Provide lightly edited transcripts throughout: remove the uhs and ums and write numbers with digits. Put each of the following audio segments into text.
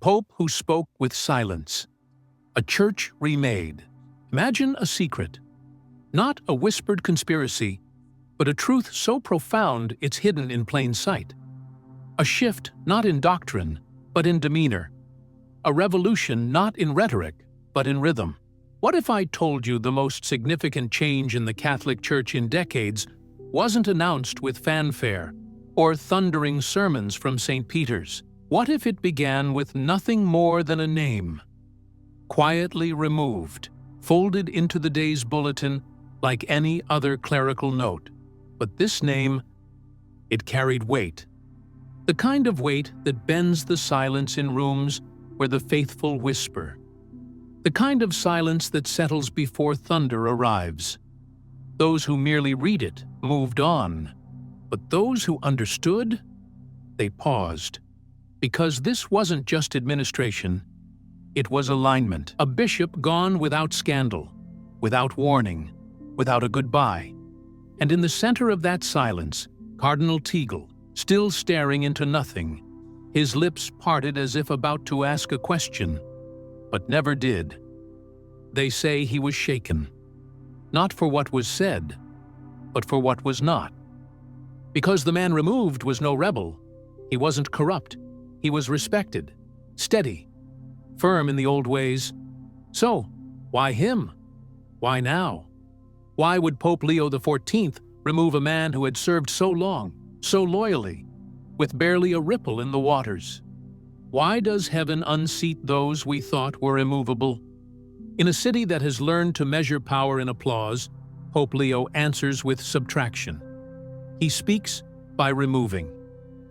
Pope who spoke with silence. A church remade. Imagine a secret. Not a whispered conspiracy, but a truth so profound it's hidden in plain sight. A shift not in doctrine, but in demeanor. A revolution not in rhetoric, but in rhythm. What if I told you the most significant change in the Catholic Church in decades wasn't announced with fanfare or thundering sermons from St. Peter's? What if it began with nothing more than a name? Quietly removed, folded into the day's bulletin like any other clerical note. But this name, it carried weight. The kind of weight that bends the silence in rooms where the faithful whisper. The kind of silence that settles before thunder arrives. Those who merely read it moved on, but those who understood, they paused. Because this wasn't just administration, it was alignment. A bishop gone without scandal, without warning, without a goodbye. And in the center of that silence, Cardinal Tagle, still staring into nothing, his lips parted as if about to ask a question, but never did. They say he was shaken, not for what was said, but for what was not. Because the man removed was no rebel. He wasn't corrupt. He was respected, steady, firm in the old ways. So, why him? Why now? Why would Pope Leo XIV remove a man who had served so long, so loyally, with barely a ripple in the waters? Why does heaven unseat those we thought were immovable? In a city that has learned to measure power in applause, Pope Leo answers with subtraction. He speaks by removing.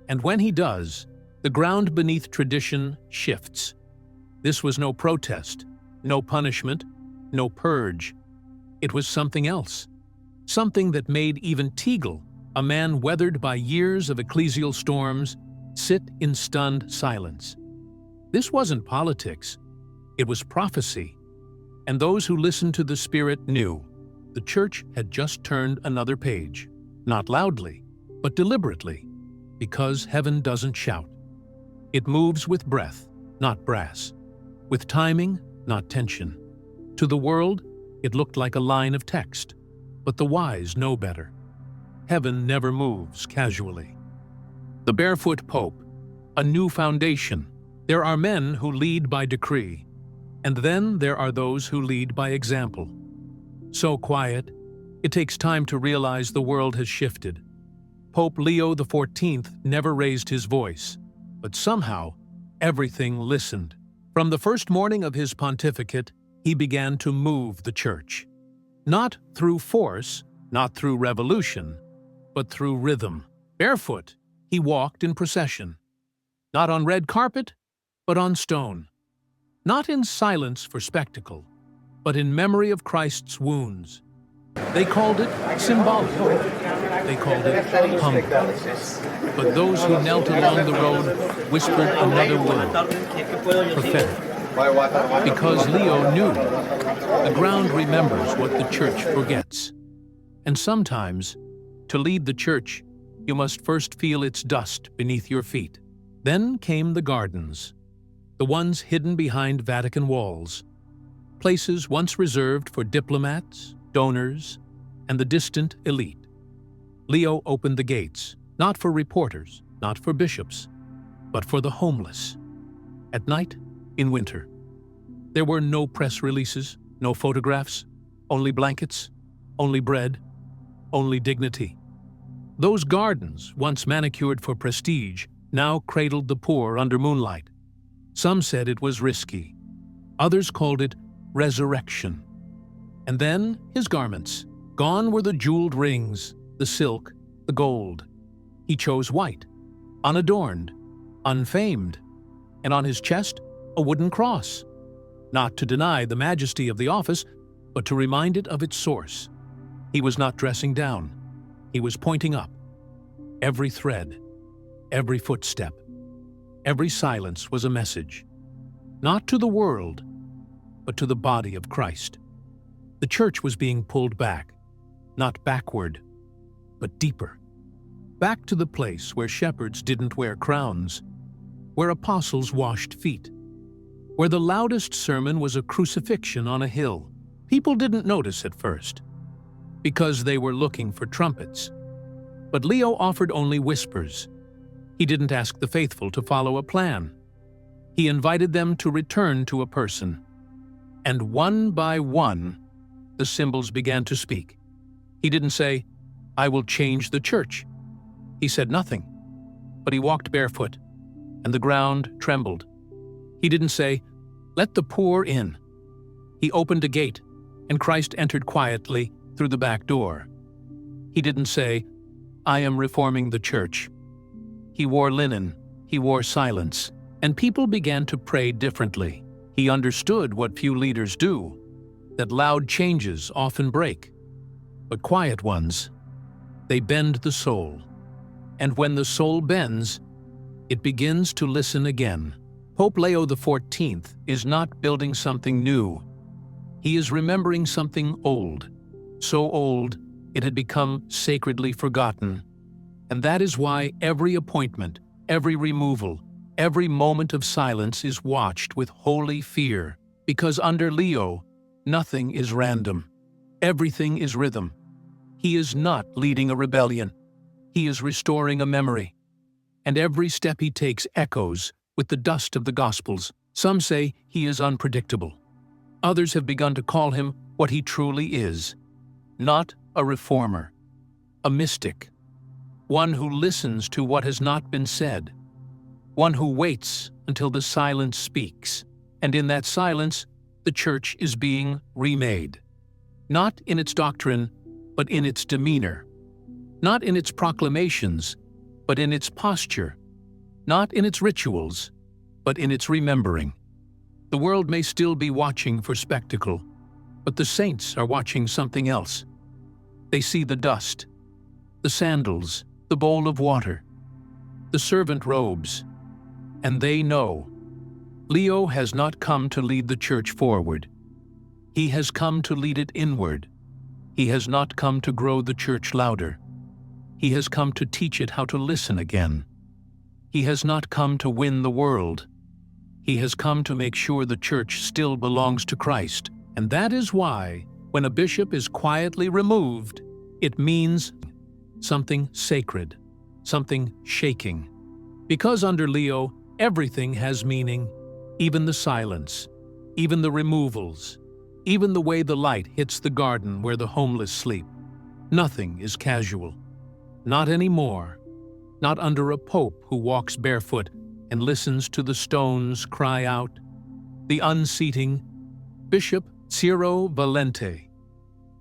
And when he does, the ground beneath tradition shifts. This was no protest, no punishment, no purge. It was something else. Something that made even Tagle, a man weathered by years of ecclesial storms, sit in stunned silence. This wasn't politics. It was prophecy. And those who listened to the Spirit knew the Church had just turned another page. Not loudly, but deliberately, because heaven doesn't shout. It moves with breath, not brass. With timing, not tension. To the world, it looked like a line of text, but the wise know better. Heaven never moves casually. The barefoot Pope, a new foundation. There are men who lead by decree, and then there are those who lead by example. So quiet, it takes time to realize the world has shifted. Pope Leo XIV never raised his voice, but somehow everything listened. From the first morning of his pontificate, he began to move the Church. Not through force, not through revolution, but through rhythm. Barefoot, he walked in procession. Not on red carpet, but on stone. Not in silence for spectacle, but in memory of Christ's wounds. They called it symbolic. They called it humble. But those who knelt along the road whispered another word, prophetic. Because Leo knew the ground remembers what the Church forgets. And sometimes, to lead the Church, you must first feel its dust beneath your feet. Then came the gardens, the ones hidden behind Vatican walls, places once reserved for diplomats, donors, and the distant elite. Leo opened the gates, not for reporters, not for bishops, but for the homeless. At night, in winter, there were no press releases, no photographs, only blankets, only bread, only dignity. Those gardens, once manicured for prestige, now cradled the poor under moonlight. Some said it was risky. Others called it resurrection. And then his garments. Gone were the jeweled rings, the silk, the gold. He chose white, unadorned, unfamed, and on his chest a wooden cross. Not to deny the majesty of the office, but to remind it of its source. He was not dressing down. He was pointing up. Every thread, every footstep, every silence was a message. Not to the world, but to the body of Christ. The Church was being pulled back, not backward, but deeper. Back to the place where shepherds didn't wear crowns, where apostles washed feet, where the loudest sermon was a crucifixion on a hill. People didn't notice at first, because they were looking for trumpets. But Leo offered only whispers. He didn't ask the faithful to follow a plan. He invited them to return to a person. And one by one, the symbols began to speak. He didn't say, "I will change the church." He said nothing, but he walked barefoot, and the ground trembled. He didn't say, "Let the poor in." He opened a gate, and Christ entered quietly through the back door. He didn't say, "I am reforming the church." He wore linen, he wore silence, and people began to pray differently. He understood what few leaders do, that loud changes often break, but quiet ones, they bend the soul. And when the soul bends, it begins to listen again. Pope Leo XIV is not building something new. He is remembering something old, so old it had become sacredly forgotten. And that is why every appointment, every removal, every moment of silence is watched with holy fear, because under Leo, nothing is random. Everything is rhythm. He is not leading a rebellion. He is restoring a memory. And every step he takes echoes with the dust of the Gospels. Some say he is unpredictable. Others have begun to call him what he truly is: not a reformer, a mystic, one who listens to what has not been said, one who waits until the silence speaks. And in that silence, the Church is being remade. Not in its doctrine, but in its demeanor. Not in its proclamations, but in its posture. Not in its rituals, but in its remembering. The world may still be watching for spectacle, but the saints are watching something else. They see the dust, the sandals, the bowl of water, the servant robes, and they know Leo has not come to lead the church forward. He has come to lead it inward. He has not come to grow the church louder. He has come to teach it how to listen again. He has not come to win the world. He has come to make sure the church still belongs to Christ. And that is why, when a bishop is quietly removed, it means something sacred, something shaking. Because under Leo, everything has meaning, even the silence, even the removals, even the way the light hits the garden where the homeless sleep. Nothing is casual. Not anymore. Not under a pope who walks barefoot and listens to the stones cry out. The unseating Bishop Ciro Valente.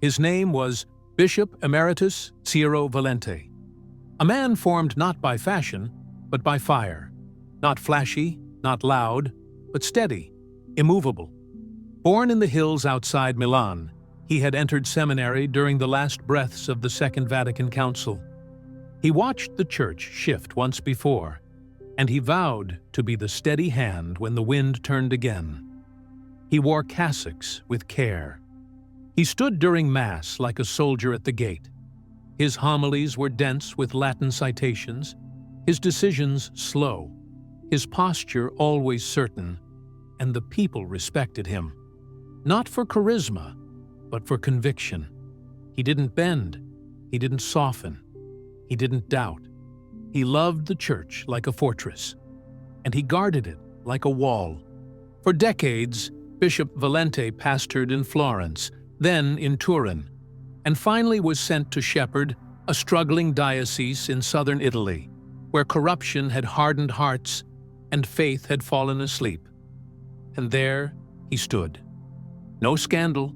His name was Bishop Emeritus Ciro Valente. A man formed not by fashion, but by fire. Not flashy, not loud, but steady, immovable. Born in the hills outside Milan, he had entered seminary during the last breaths of the Second Vatican Council. He watched the church shift once before, and he vowed to be the steady hand when the wind turned again. He wore cassocks with care. He stood during Mass like a soldier at the gate. His homilies were dense with Latin citations, his decisions slow, his posture always certain, and the people respected him. Not for charisma, but for conviction. He didn't bend, he didn't soften, he didn't doubt. He loved the church like a fortress, and he guarded it like a wall. For decades, Bishop Valente pastored in Florence, then in Turin, and finally was sent to shepherd a struggling diocese in southern Italy, where corruption had hardened hearts and faith had fallen asleep. And there he stood. No scandal,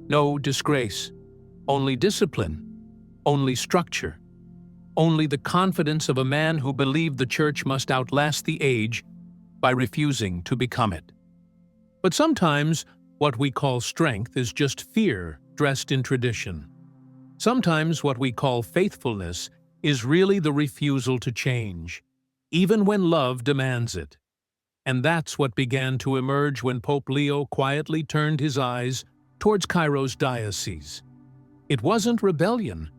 no disgrace, only discipline, only structure, only the confidence of a man who believed the church must outlast the age by refusing to become it. But sometimes what we call strength is just fear dressed in tradition. Sometimes what we call faithfulness is really the refusal to change, even when love demands it. And that's what began to emerge when Pope Leo quietly turned his eyes towards Cairo's diocese. It wasn't rebellion,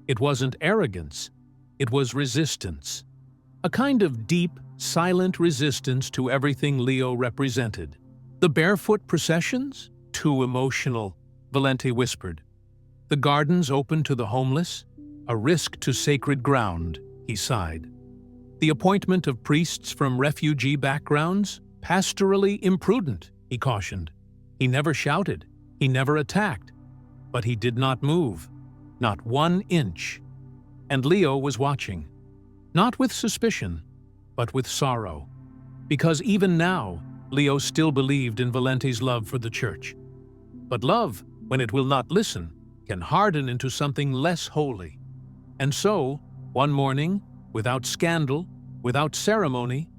it wasn't arrogance, it was resistance. A kind of deep, silent resistance to everything Leo represented. The barefoot processions? Too emotional, Valente whispered. The gardens open to the homeless? A risk to sacred ground, he sighed. The appointment of priests from refugee backgrounds? Pastorally imprudent, he cautioned. He never shouted, he never attacked, but he did not move, not 1 inch. And Leo was watching, not with suspicion, but with sorrow, because even now, Leo still believed in Valente's love for the Church. But love, when it will not listen, can harden into something less holy. And so, one morning, without scandal, without ceremony,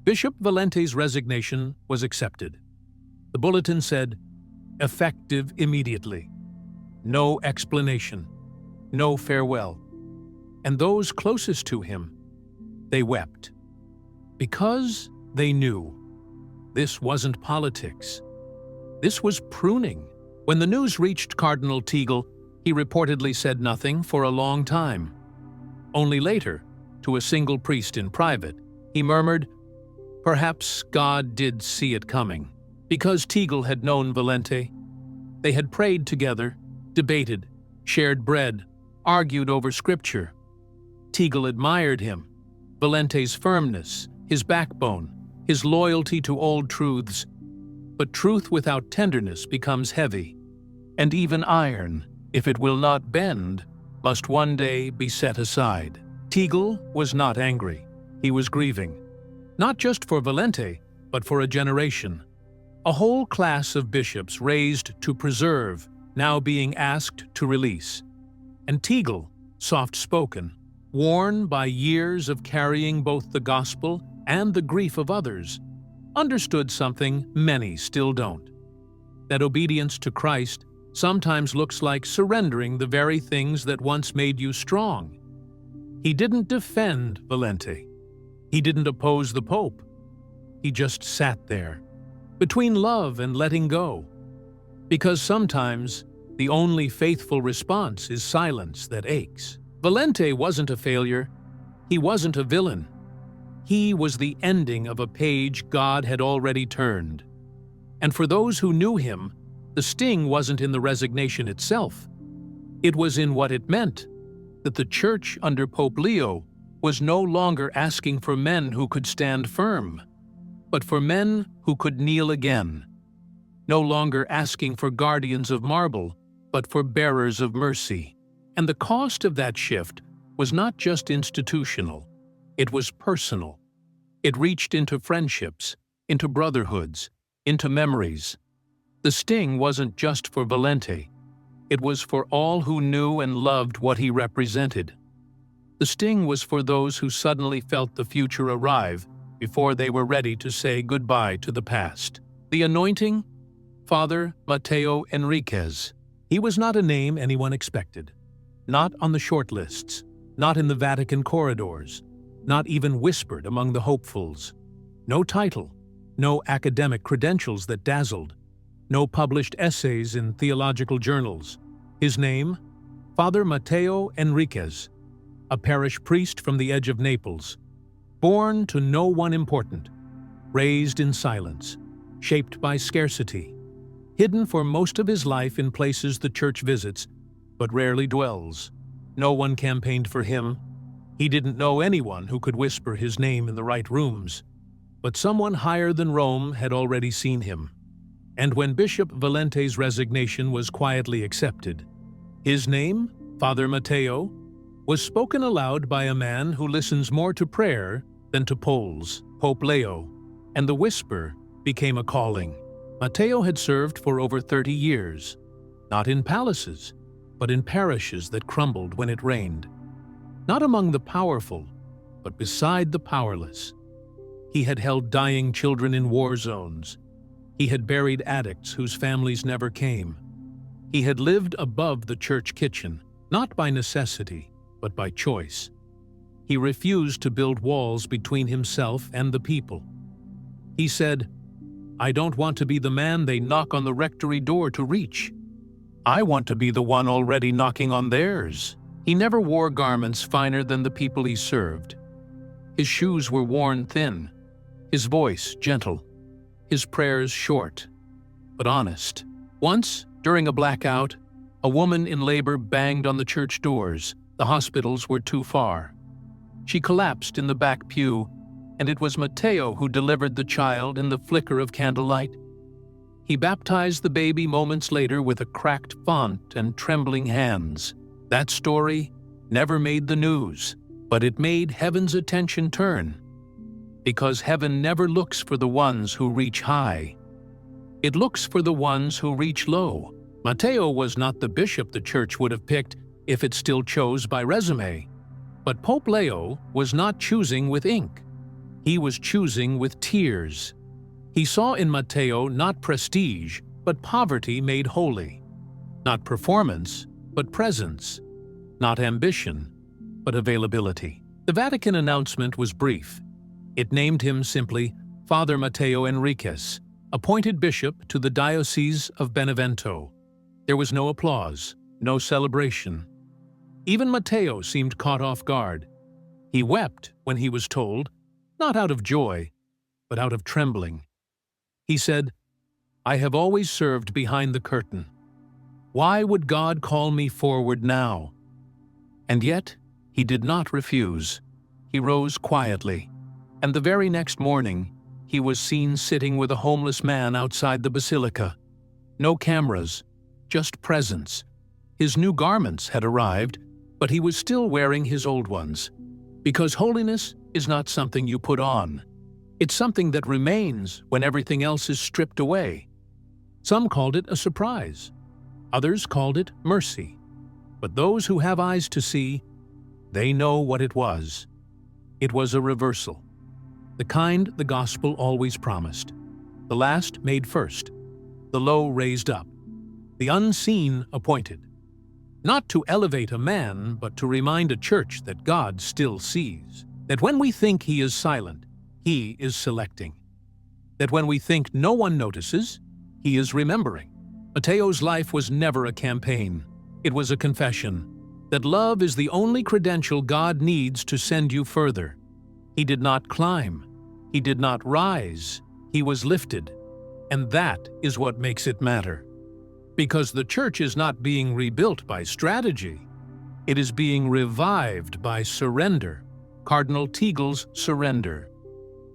Bishop Valente's resignation was accepted. The bulletin said, "Effective immediately." No explanation, no farewell. And those closest to him, they wept. Because they knew this wasn't politics. This was pruning. When the news reached Cardinal Tagle, he reportedly said nothing for a long time. Only later, to a single priest in private, he murmured, "Perhaps God did see it coming." Because Tagle had known Valente, they had prayed together, debated, shared bread, argued over scripture. Tagle admired him, Valente's firmness, his backbone, his loyalty to old truths. But truth without tenderness becomes heavy, and even iron, if it will not bend, must one day be set aside. Tagle was not angry. He was grieving, not just for Valente, but for a generation. A whole class of bishops raised to preserve, now being asked to release. And Tagle, soft-spoken, worn by years of carrying both the gospel and the grief of others, understood something many still don't. That obedience to Christ sometimes looks like surrendering the very things that once made you strong. He didn't defend Valente. He didn't oppose the Pope. He just sat there, between love and letting go. Because sometimes the only faithful response is silence that aches. Valente wasn't a failure. He wasn't a villain. He was the ending of a page God had already turned. And for those who knew him, the sting wasn't in the resignation itself. It was in what it meant, that the Church under Pope Leo was no longer asking for men who could stand firm, but for men who could kneel again. No longer asking for guardians of marble, but for bearers of mercy. And the cost of that shift was not just institutional, it was personal. It reached into friendships, into brotherhoods, into memories. The sting wasn't just for Valente. It was for all who knew and loved what he represented. The sting was for those who suddenly felt the future arrive before they were ready to say goodbye to the past. The anointing? Father Mateo Enriquez. He was not a name anyone expected. Not on the short lists, not in the Vatican corridors, not even whispered among the hopefuls. No title, no academic credentials that dazzled, no published essays in theological journals. His name? Father Mateo Enriquez, a parish priest from the edge of Naples, born to no one important, raised in silence, shaped by scarcity, hidden for most of his life in places the Church visits, but rarely dwells. No one campaigned for him. He didn't know anyone who could whisper his name in the right rooms. But someone higher than Rome had already seen him. And when Bishop Valente's resignation was quietly accepted, his name, Father Mateo, was spoken aloud by a man who listens more to prayer than to polls, Pope Leo, and the whisper became a calling. Mateo had served for over 30 years, not in palaces, but in parishes that crumbled when it rained. Not among the powerful, but beside the powerless. He had held dying children in war zones. He had buried addicts whose families never came. He had lived above the church kitchen, not by necessity, but by choice. He refused to build walls between himself and the people. He said, "I don't want to be the man they knock on the rectory door to reach. I want to be the one already knocking on theirs." He never wore garments finer than the people he served. His shoes were worn thin, his voice gentle. his prayers short, but honest. Once, during a blackout, a woman in labor banged on the church doors. The hospitals were too far. She collapsed in the back pew, and it was Matteo who delivered the child in the flicker of candlelight. He baptized the baby moments later with a cracked font and trembling hands. That story never made the news, but it made heaven's attention turn. Because heaven never looks for the ones who reach high. It looks for the ones who reach low. Matteo was not the bishop the church would have picked if it still chose by resume. But Pope Leo was not choosing with ink. He was choosing with tears. He saw in Matteo not prestige, but poverty made holy. Not performance, but presence. Not ambition, but availability. The Vatican announcement was brief. It named him simply Father Matteo Enriquez, appointed bishop to the Diocese of Benevento. There was no applause, no celebration. Even Matteo seemed caught off guard. He wept when he was told, not out of joy, but out of trembling. He said, "I have always served behind the curtain. Why would God call me forward now?" And yet, he did not refuse. He rose quietly, and the very next morning, he was seen sitting with a homeless man outside the basilica. No cameras, just presence. His new garments had arrived, but he was still wearing his old ones. Because holiness is not something you put on. It's something that remains when everything else is stripped away. Some called it a surprise. Others called it mercy. But those who have eyes to see, they know what it was. It was a reversal. The kind the gospel always promised. The last made first. The low raised up. The unseen appointed. Not to elevate a man, but to remind a church that God still sees. That when we think he is silent, he is selecting. That when we think no one notices, he is remembering. Matteo's life was never a campaign. It was a confession that love is the only credential God needs to send you further. He did not climb. He did not rise. He was lifted. And that is what makes it matter. Because the church is not being rebuilt by strategy. It is being revived by surrender. Cardinal Tagle's surrender.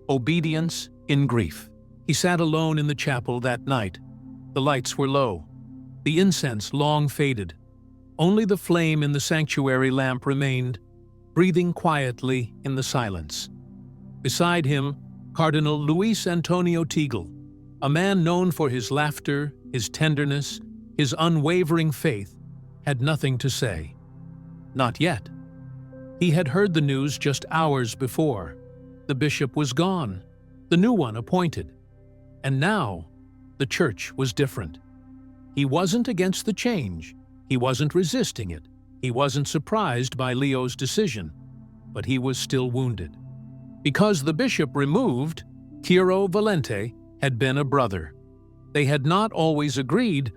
Obedience in grief. He sat alone in the chapel that night. The lights were low. The incense long faded. Only the flame in the sanctuary lamp remained, breathing quietly in the silence. Beside him, Cardinal Luis Antonio Tagle, a man known for his laughter, his tenderness, his unwavering faith, had nothing to say. Not yet. He had heard the news just hours before. The bishop was gone, the new one appointed. And now, the church was different. He wasn't against the change. He wasn't resisting it. He wasn't surprised by Leo's decision. But he was still wounded. Because the bishop removed, Ciro Valente had been a brother. They had not always agreed,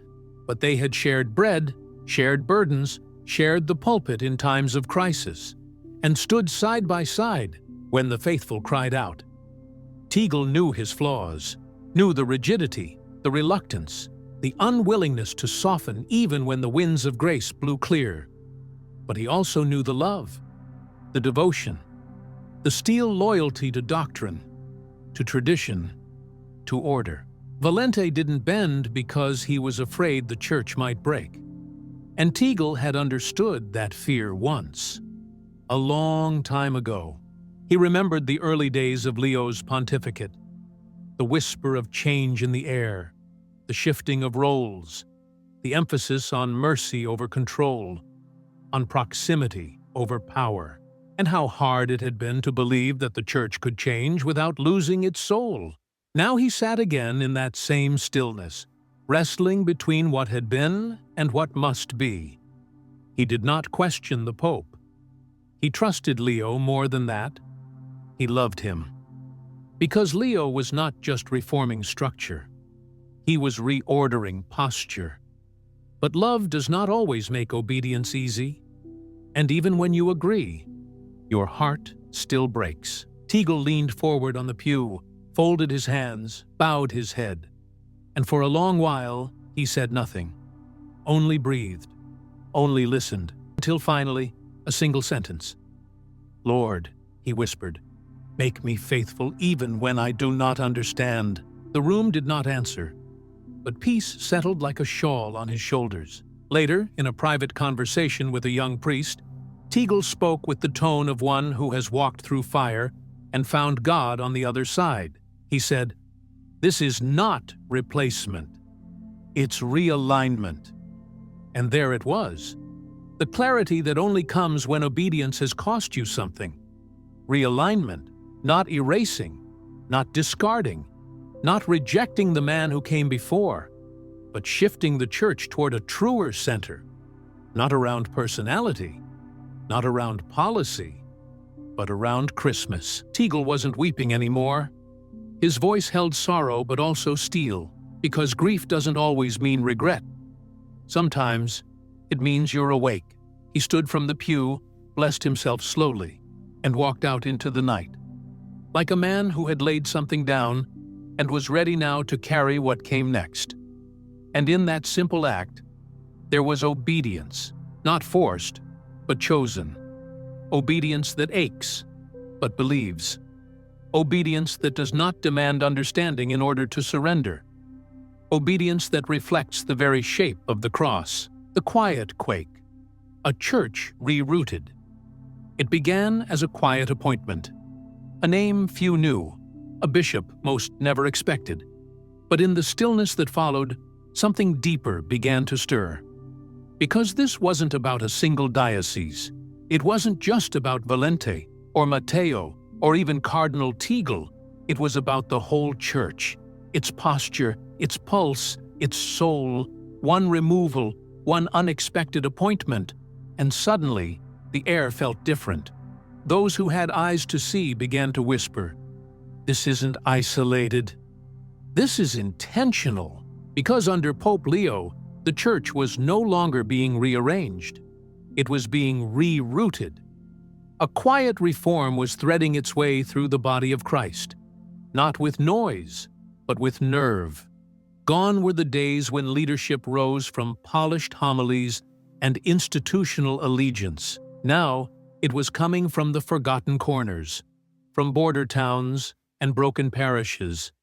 but they had shared bread, shared burdens, shared the pulpit in times of crisis, and stood side by side when the faithful cried out. Tagle knew his flaws, knew the rigidity, the reluctance, the unwillingness to soften even when the winds of grace blew clear. But he also knew the love, the devotion, the steel loyalty to doctrine, to tradition, to order. Valente didn't bend because he was afraid the church might break. And Tagle had understood that fear once. A long time ago. He remembered the early days of Leo's pontificate. The whisper of change in the air, the shifting of roles, the emphasis on mercy over control, on proximity over power, and how hard it had been to believe that the church could change without losing its soul. Now he sat again in that same stillness, wrestling between what had been and what must be. He did not question the Pope. He trusted Leo more than that. He loved him. Because Leo was not just reforming structure. He was reordering posture. But love does not always make obedience easy. And even when you agree, your heart still breaks. Tagle leaned forward on the pew, folded his hands, bowed his head, and for a long while he said nothing, only breathed, only listened, until finally a single sentence. "Lord," he whispered, "make me faithful even when I do not understand." The room did not answer, but peace settled like a shawl on his shoulders. Later, in a private conversation with a young priest, Tagle spoke with the tone of one who has walked through fire and found God on the other side. He said, "This is not replacement. It's realignment." And there it was. The clarity that only comes when obedience has cost you something. Realignment, not erasing, not discarding, not rejecting the man who came before, but shifting the church toward a truer center, not around personality, not around policy, but around Christmas. Tagle wasn't weeping anymore. His voice held sorrow but also steel, because grief doesn't always mean regret. Sometimes it means you're awake. He stood from the pew, blessed himself slowly, and walked out into the night, like a man who had laid something down and was ready now to carry what came next. And in that simple act, there was obedience, not forced, but chosen. Obedience that aches, but believes. Obedience that does not demand understanding in order to surrender. Obedience that reflects the very shape of the cross, the quiet quake, a church rerouted. It began as a quiet appointment, a name few knew, a bishop most never expected. But in the stillness that followed, something deeper began to stir. Because this wasn't about a single diocese. It wasn't just about Valente, or Matteo, or even Cardinal Tagle. It was about the whole church, its posture, its pulse, its soul. One removal, one unexpected appointment, and suddenly the air felt different. Those who had eyes to see began to whisper, "This isn't isolated. This is intentional." Because under Pope Leo, the church was no longer being rearranged. It was being rerouted. A quiet reform was threading its way through the body of Christ, not with noise, but with nerve. Gone were the days when leadership rose from polished homilies and institutional allegiance. Now, it was coming from the forgotten corners, from border towns and broken parishes,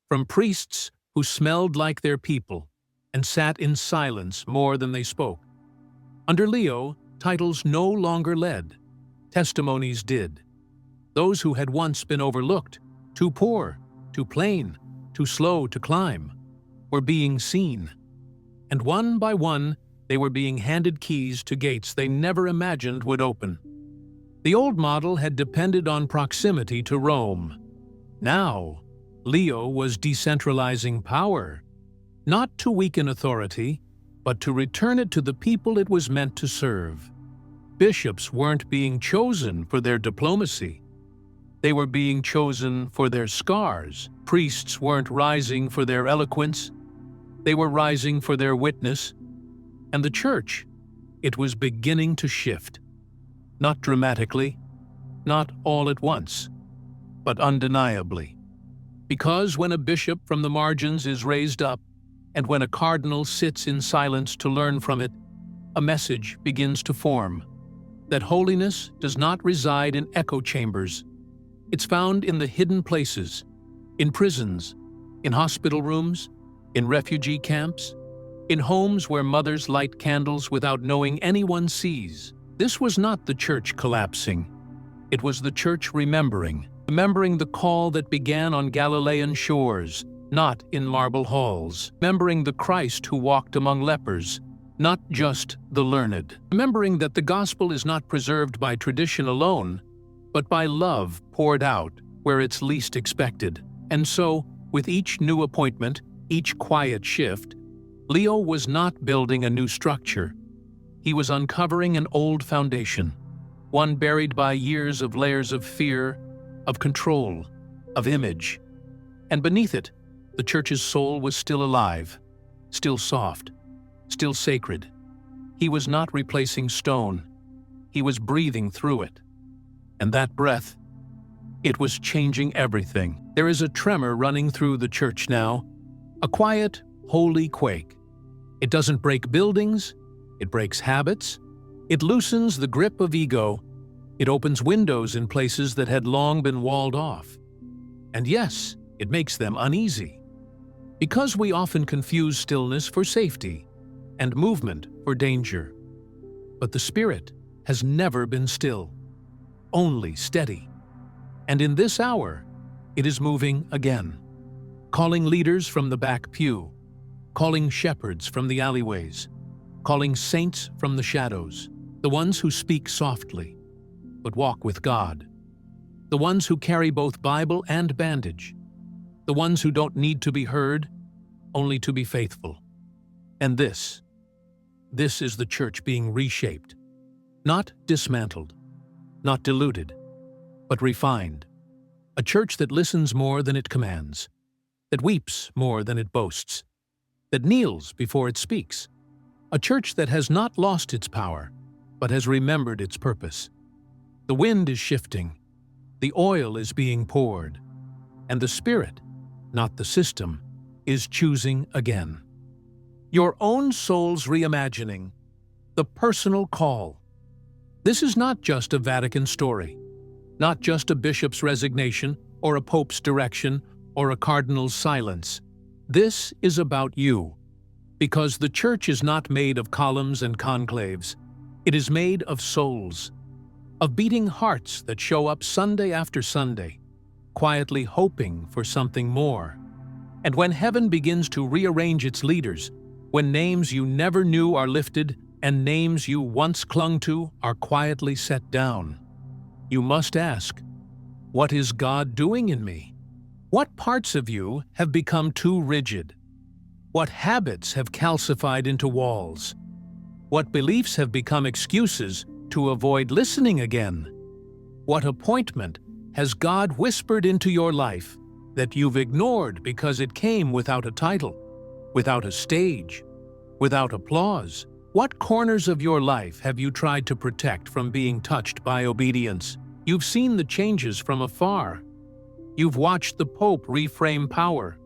from priests who smelled like their people and sat in silence more than they spoke. Under Leo, titles no longer led. Testimonies did. Those who had once been overlooked, too poor, too plain, too slow to climb, were being seen. And one by one, they were being handed keys to gates they never imagined would open. The old model had depended on proximity to Rome. Now, Leo was decentralizing power, not to weaken authority, but to return it to the people it was meant to serve. Bishops weren't being chosen for their diplomacy. They were being chosen for their scars. Priests weren't rising for their eloquence. They were rising for their witness. And the church, it was beginning to shift. Not dramatically, not all at once, but undeniably. Because when a bishop from the margins is raised up, and when a cardinal sits in silence to learn from it, a message begins to form. That holiness does not reside in echo chambers. It's found in the hidden places, in prisons, in hospital rooms, in refugee camps, in homes where mothers light candles without knowing anyone sees. This was not the church collapsing. It was the church remembering the call that began on Galilean shores, not in marble halls. Remembering the Christ who walked among lepers, not just the learned. Remembering that the gospel is not preserved by tradition alone, but by love poured out where it's least expected. And so, with each new appointment, each quiet shift, Leo was not building a new structure. He was uncovering an old foundation, one buried by years of layers of fear, of control, of image. And beneath it, the church's soul was still alive, still soft, still sacred. He was not replacing stone. He was breathing through it. And that breath, It was changing everything. There is a tremor running through the church now, a quiet, holy quake. It doesn't break buildings, it breaks habits, it loosens the grip of ego, it opens windows in places that had long been walled off. And yes, it makes them uneasy. Because we often confuse stillness for safety and movement for danger. But the Spirit has never been still, only steady. And in this hour, it is moving again, calling leaders from the back pew, calling shepherds from the alleyways, calling saints from the shadows, the ones who speak softly, but walk with God, the ones who carry both Bible and bandage, the ones who don't need to be heard, only to be faithful. And this is the church being reshaped, not dismantled, not diluted, but refined. A church that listens more than it commands, that weeps more than it boasts, that kneels before it speaks. A church that has not lost its power, but has remembered its purpose. The wind is shifting, the oil is being poured, and the Spirit, not the system, is choosing again. Your own soul's reimagining, the personal call. This is not just a Vatican story, not just a bishop's resignation or a pope's direction or a cardinal's silence. This is about you, because the church is not made of columns and conclaves. It is made of souls, of beating hearts that show up Sunday after Sunday, quietly hoping for something more. And when heaven begins to rearrange its leaders, when names you never knew are lifted and names you once clung to are quietly set down, you must ask, what is God doing in me? What parts of you have become too rigid? What habits have calcified into walls? What beliefs have become excuses to avoid listening again? What appointment has God whispered into your life that you've ignored because it came without a title, without a stage, without applause? What corners of your life have you tried to protect from being touched by obedience? You've seen the changes from afar. You've watched the Pope reframe power,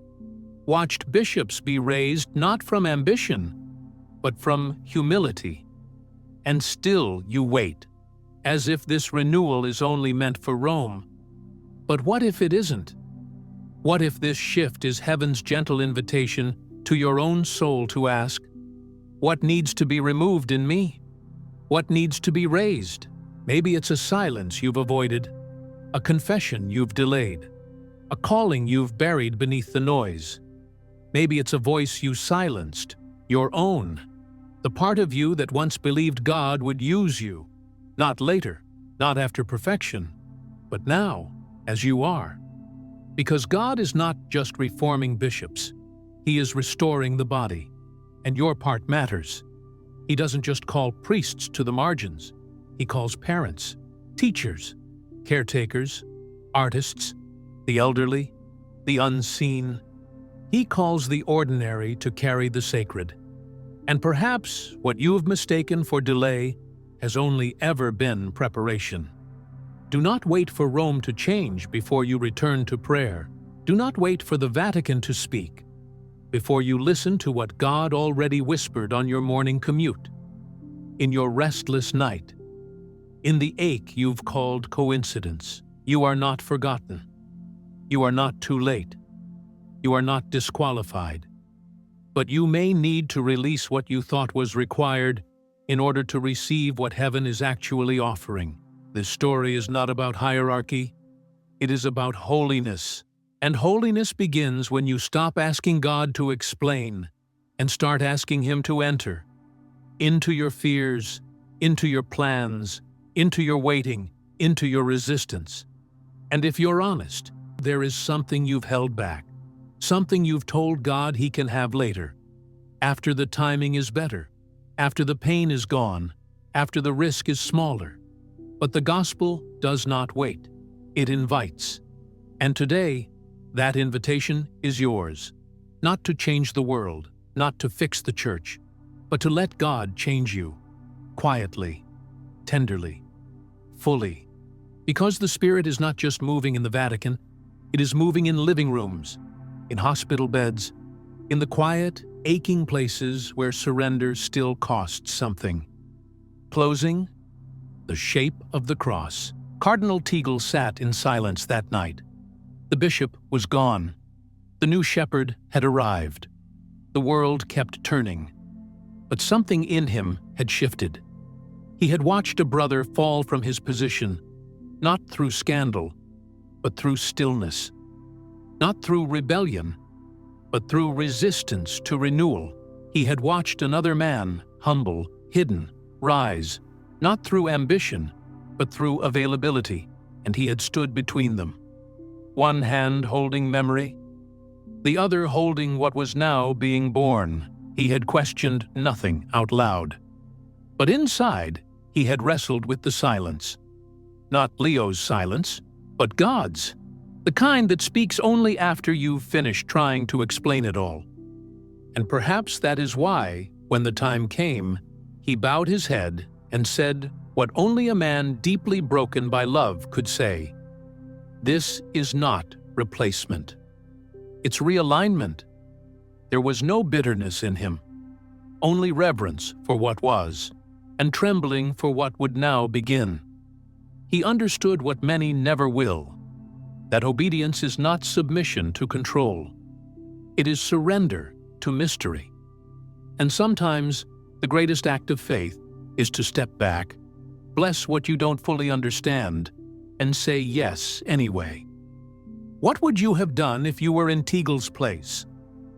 watched bishops be raised not from ambition, but from humility. And still you wait, as if this renewal is only meant for Rome. But what if it isn't? What if this shift is heaven's gentle invitation to your own soul to ask, what needs to be removed in me? What needs to be raised? Maybe it's a silence you've avoided, a confession you've delayed, a calling you've buried beneath the noise. Maybe it's a voice you silenced, your own, the part of you that once believed God would use you, not later, not after perfection, but now, as you are. Because God is not just reforming bishops, He is restoring the body, and your part matters. He doesn't just call priests to the margins. He calls parents, teachers, caretakers, artists, the elderly, the unseen. He calls the ordinary to carry the sacred. And perhaps what you have mistaken for delay has only ever been preparation. Do not wait for Rome to change before you return to prayer. Do not wait for the Vatican to speak before you listen to what God already whispered on your morning commute, in your restless night, in the ache you've called coincidence. You are not forgotten. You are not too late. You are not disqualified. But you may need to release what you thought was required in order to receive what heaven is actually offering. This story is not about hierarchy. It is about holiness. And holiness begins when you stop asking God to explain and start asking Him to enter into your fears, into your plans, into your waiting, into your resistance. And if you're honest, there is something you've held back, something you've told God He can have later, after the timing is better, after the pain is gone, after the risk is smaller. But the gospel does not wait. It invites. And today, that invitation is yours, not to change the world, not to fix the church, but to let God change you, quietly, tenderly, fully, Because the Spirit is not just moving in the Vatican, it is moving in living rooms, in hospital beds, in the quiet, aching places where surrender still costs something. Closing, the shape of the cross. Cardinal Tagle sat in silence that night. The bishop was gone. The new shepherd had arrived. The world kept turning. But something in him had shifted. He had watched a brother fall from his position, not through scandal, but through stillness. Not through rebellion, but through resistance to renewal. He had watched another man, humble, hidden, rise, not through ambition, but through availability, and he had stood between them. One hand holding memory, the other holding what was now being born. He had questioned nothing out loud. But inside, he had wrestled with the silence. Not Leo's silence, but God's. The kind that speaks only after you've finished trying to explain it all. And perhaps that is why, when the time came, he bowed his head and said what only a man deeply broken by love could say. This is not replacement. It's realignment. There was no bitterness in him, only reverence for what was, and trembling for what would now begin. He understood what many never will, that obedience is not submission to control. It is surrender to mystery. And sometimes the greatest act of faith is to step back, bless what you don't fully understand, and say yes anyway. What would you have done if you were in Tagle's place?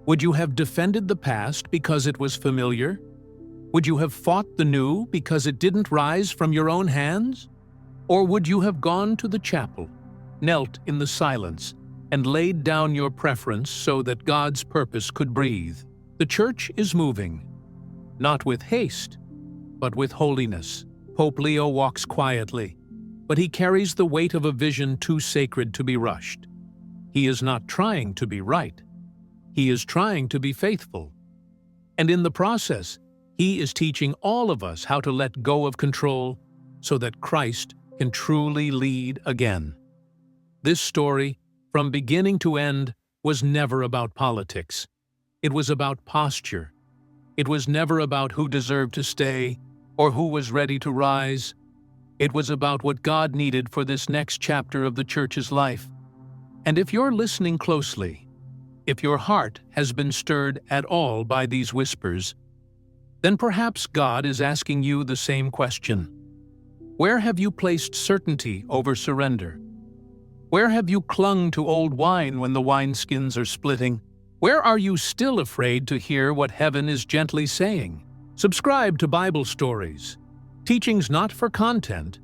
Would you have defended the past because it was familiar? Would you have fought the new because it didn't rise from your own hands? Or would you have gone to the chapel, knelt in the silence, and laid down your preference so that God's purpose could breathe? The Church is moving, not with haste, but with holiness. Pope Leo walks quietly, but he carries the weight of a vision too sacred to be rushed. He is not trying to be right. He is trying to be faithful. And in the process, he is teaching all of us how to let go of control so that Christ can truly lead again. This story, from beginning to end, was never about politics. It was about posture. It was never about who deserved to stay or who was ready to rise. It was about what God needed for this next chapter of the Church's life. And if you're listening closely, if your heart has been stirred at all by these whispers, then perhaps God is asking you the same question. Where have you placed certainty over surrender? Where have you clung to old wine when the wineskins are splitting? Where are you still afraid to hear what heaven is gently saying? Subscribe to Bible Stories, teachings not for content,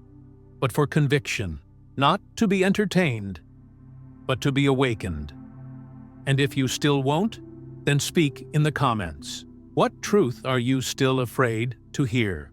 but for conviction, not to be entertained, but to be awakened. And if you still won't, then speak in the comments. What truth are you still afraid to hear?